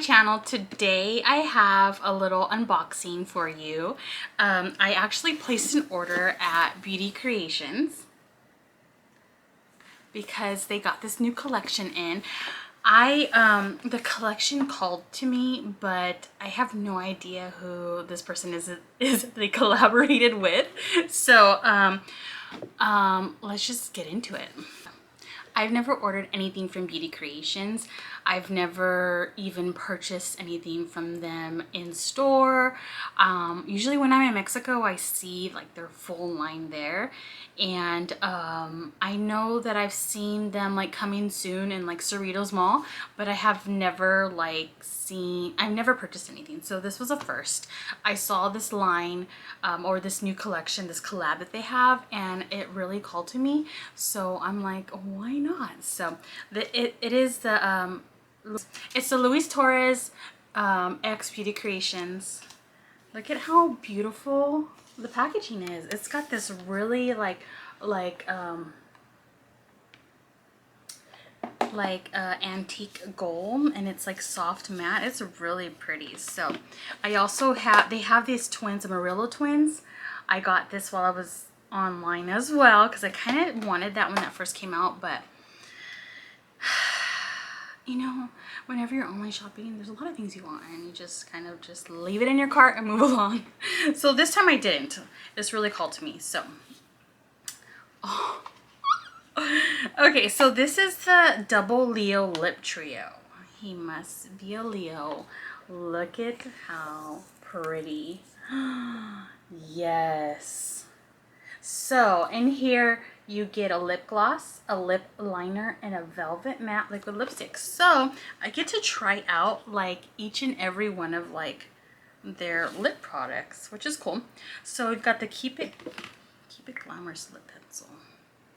channel. Today I have a little unboxing for you. I actually placed an order at Beauty Creations because they got this new collection in. The collection called to me, but I have no idea who this person is they collaborated with. So let's just get into it. I've never ordered anything from Beauty Creations. I've never even purchased anything from them in store. Usually when I'm in Mexico, I see like their full line there. And I know that I've seen them like coming soon in like Cerritos Mall, but I have never I've never purchased anything. So this was a first. I saw this line or this new collection, this collab that they have, and it really called to me. So I'm like, why not? So it's the Luis Torres X Beauty Creations. Look at how beautiful the packaging is. It's got this really antique gold, and it's like soft matte. It's really pretty. So I also they have these twins, Amarillo twins. I got this while I was online as well because I kind of wanted that when that first came out, but you know, whenever you're online shopping, there's a lot of things you want and you just kind of just leave it in your cart and move along. So this time I didn't. This really called to me. So okay, so this is the double Leo lip trio. He must be a Leo. Look at how pretty. Yes. So in here you get a lip gloss, a lip liner, and a velvet matte liquid lipstick. So I get to try out like each and every one of like their lip products, which is cool. So we've got the Keep It Glamorous lip pencil.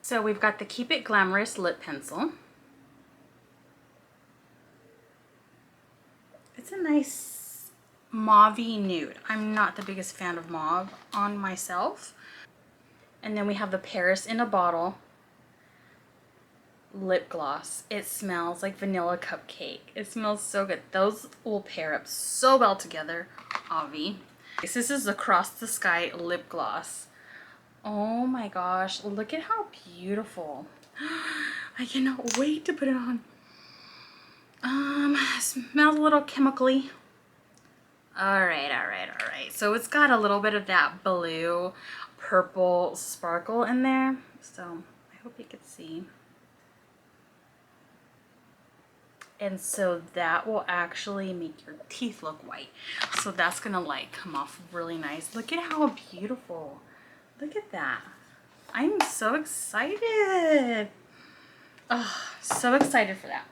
So we've got the Keep It Glamorous lip pencil. It's a nice mauve-y nude. I'm not the biggest fan of mauve on myself. And then we have the Paris in a Bottle lip gloss. It smells like vanilla cupcake. It smells so good. Those will pair up so well together. Avi. This is the Across the Sky lip gloss. Oh my gosh, look at how beautiful. I cannot wait to put it on. Smells a little chemically. All right. So it's got a little bit of that blue purple sparkle in there. So I hope you can see. And so that will actually make your teeth look white. So that's gonna like come off really nice. Look at how beautiful. Look at that. I'm so excited. Oh, so excited for that.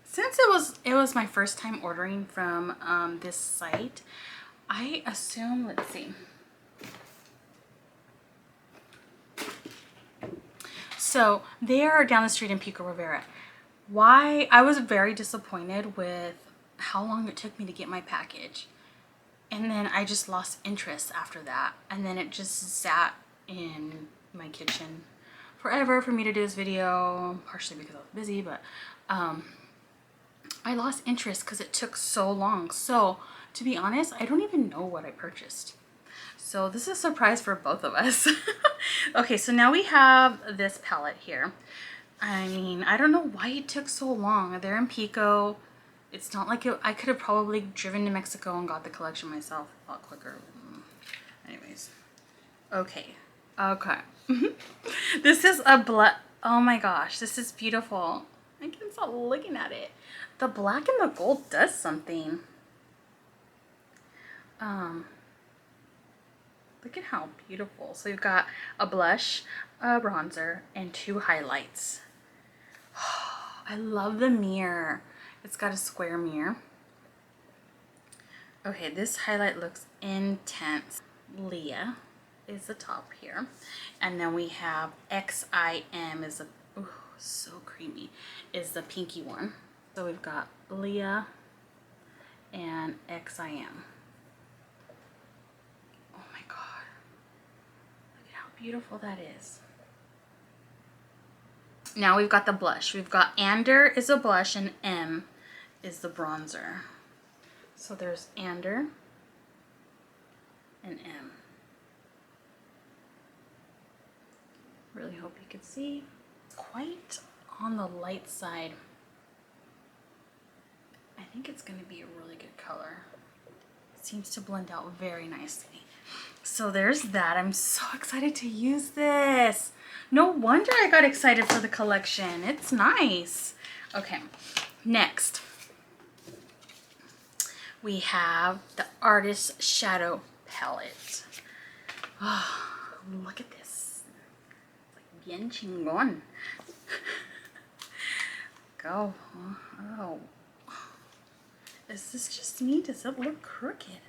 Since it was my first time ordering from this site, I assume, let's see. So they are down the street in Pico Rivera. Why? I was very disappointed with how long it took me to get my package. And then I just lost interest after that. And then it just sat in my kitchen forever for me to do this video, partially because I was busy, but I lost interest because it took so long. So to be honest, I don't even know what I purchased. So this is a surprise for both of us. Okay, so now we have this palette here. I mean, I don't know why it took so long. They're in Pico. It's not like I could have probably driven to Mexico and got the collection myself a lot quicker. Anyways. Okay. This is a black. Oh my gosh, this is beautiful. I can't stop looking at it. The black and the gold does something. Look at how beautiful. So you've got a blush, a bronzer, and two highlights. I love the mirror. It's got a square mirror. Okay, this highlight looks intense. Leah is the top here. And then we have XIM is so creamy, is the pinky one. So we've got Leah and XIM. Oh my god. Look at how beautiful that is. Now we've got the blush. We've got Ander is a blush and M is the bronzer. So there's Ander and M. Really hope you can see. Quite on the light side. I think it's going to be a really good color. It seems to blend out very nicely. So there's that. I'm so excited to use this. No wonder I got excited for the collection. It's nice. Okay, next we have the Artist Shadow Palette. Oh, look at this. It's like bien chingon. Go. Oh. Is this just me? Does it look crooked?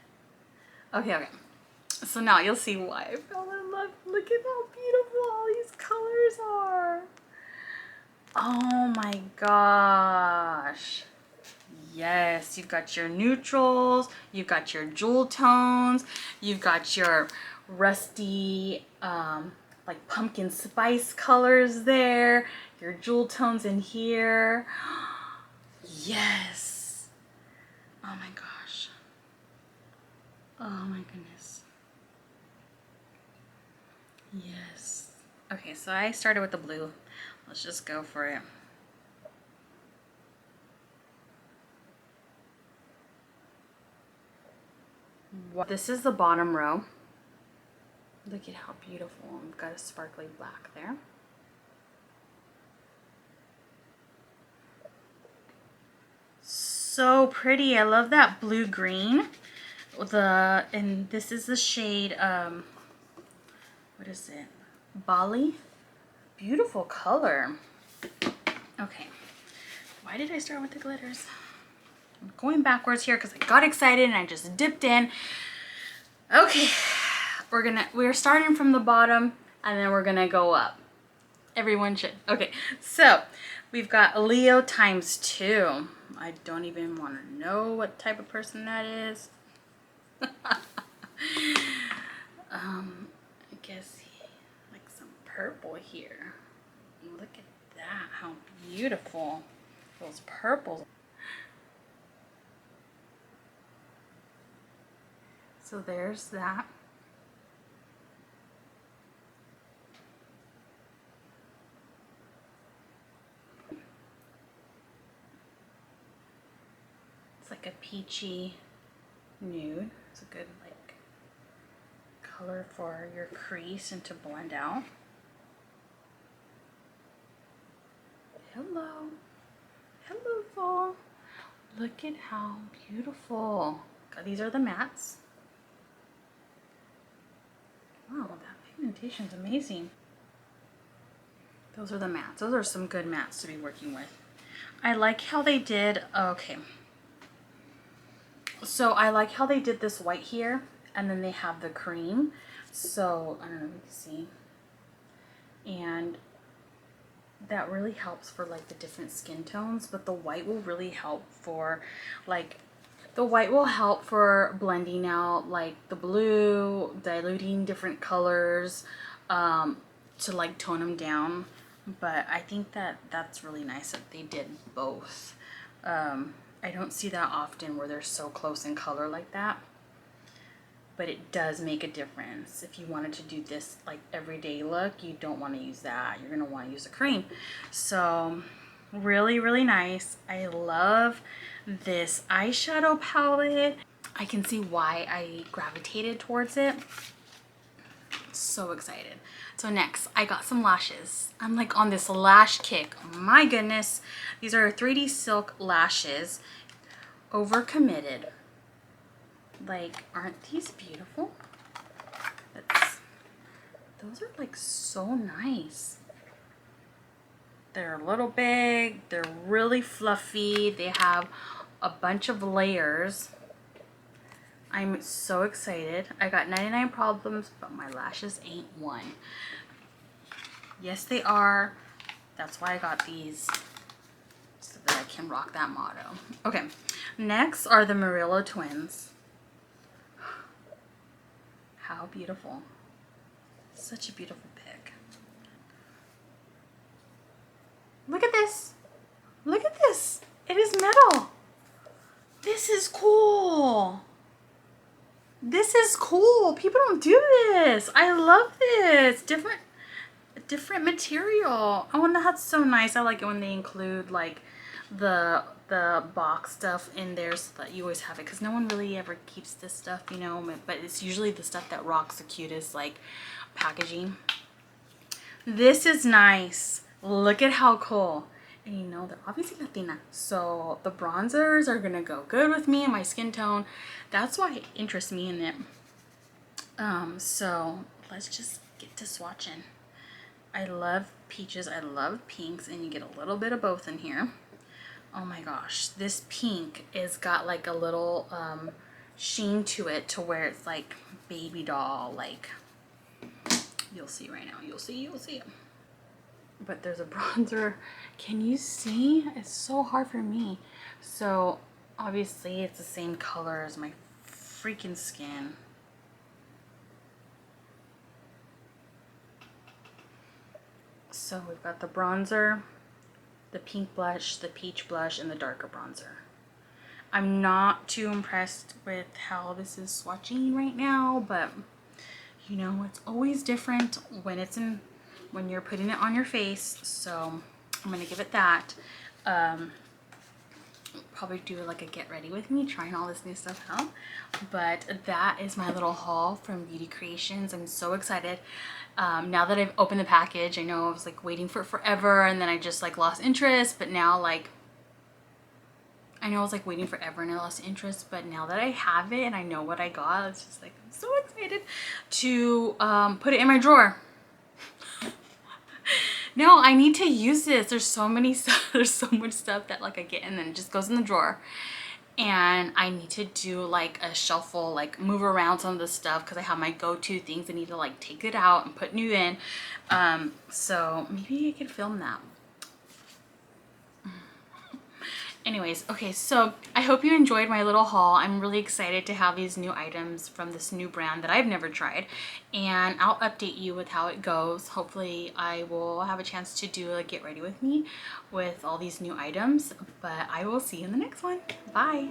Okay. So now you'll see why I fell in love. Look at how beautiful all these colors are. Oh my gosh. Yes, you've got your neutrals, you've got your jewel tones, you've got your rusty, like pumpkin spice colors there, your jewel tones in here. Yes. Oh my gosh. Oh my goodness. Yes. Okay, so I started with the blue. Let's just go for it. This is the bottom row. Look at how beautiful. I've got a sparkly black there. So pretty. I love that blue green. And this is the shade what is it? Bali. Beautiful color. Okay. Why did I start with the glitters? I'm going backwards here because I got excited and I just dipped in. Okay. We're starting from the bottom and then we're gonna go up. Everyone should. Okay, so we've got Leo ×2. I don't even want to know what type of person that is. I guess like some purple here. Look at that, how beautiful those purples. So there's that. It's like a peachy nude. It's a good like color for your crease and to blend out. Hello. Hello, fall. Look at how beautiful. These are the mattes. Wow, that pigmentation is amazing. Those are the mattes. Those are some good mattes to be working with. I like how they did, okay. So I like how they did this white here and then they have the cream. So, I don't know if you can see. And that really helps for like the different skin tones, but the white will really help for like, the white will help for blending out like the blue, diluting different colors to like tone them down. But I think that that's really nice that they did both. I don't see that often where they're so close in color like that. But it does make a difference. If you wanted to do this like everyday look, you don't want to use that. You're going to want to use a cream. So really, really nice. I love this eyeshadow palette. I can see why I gravitated towards it. So excited. So next, I got some lashes. I'm like on this lash kick. My goodness. These are 3D Silk lashes. Overcommitted. Like, aren't these beautiful? Those are like so nice. They're a little big. They're really fluffy. They have a bunch of layers. I'm so excited. I got 99 problems, but my lashes ain't one. Yes, they are. That's why I got these, so that I can rock that motto. Okay, next are the Murillo twins. How beautiful. Such a beautiful pic. Look at this. Look at this. It is metal. This is cool. is cool. People don't do this. I love this. Different material. Oh, and that's so nice. I like it when they include like the box stuff in there so that you always have it, because no one really ever keeps this stuff, you know, but it's usually the stuff that rocks the cutest, like packaging. This is nice. Look at how cool. And you know, they're obviously Latina, so the bronzers are gonna go good with me and my skin tone. That's why it interests me in it. So let's just get to swatching. I love peaches, I love pinks, and you get a little bit of both in here. Oh my gosh, this pink is got like a little sheen to it, to where it's like baby doll, like you'll see right now. You'll see it. But there's a bronzer. Can you see? It's so hard for me. So obviously it's the same color as my freaking skin. So we've got the bronzer, the pink blush, the peach blush, and the darker bronzer. I'm not too impressed with how this is swatching right now, but you know, it's always different when you're putting it on your face. So I'm gonna give it that. Probably do like a get ready with me, trying all this new stuff out. But that is my little haul from Beauty Creations. I'm so excited. Now that I've opened the package, I know I was like waiting for it forever, and then I just like lost interest, but now like I know I was like waiting forever and I lost interest, but now that I have it and I know what I got, it's just like I'm so excited to put it in my drawer. No, I need to use this. There's so many stuff. There's so much stuff that like I get and then it just goes in the drawer. And I need to do like a shuffle, like move around some of the stuff, because I have my go-to things. I need to like take it out and put new in. So maybe I could film that. Anyways, okay, so I hope you enjoyed my little haul. I'm really excited to have these new items from this new brand that I've never tried, and I'll update you with how it goes. Hopefully I will have a chance to do a get ready with me with all these new items, but I will see you in the next one. Bye.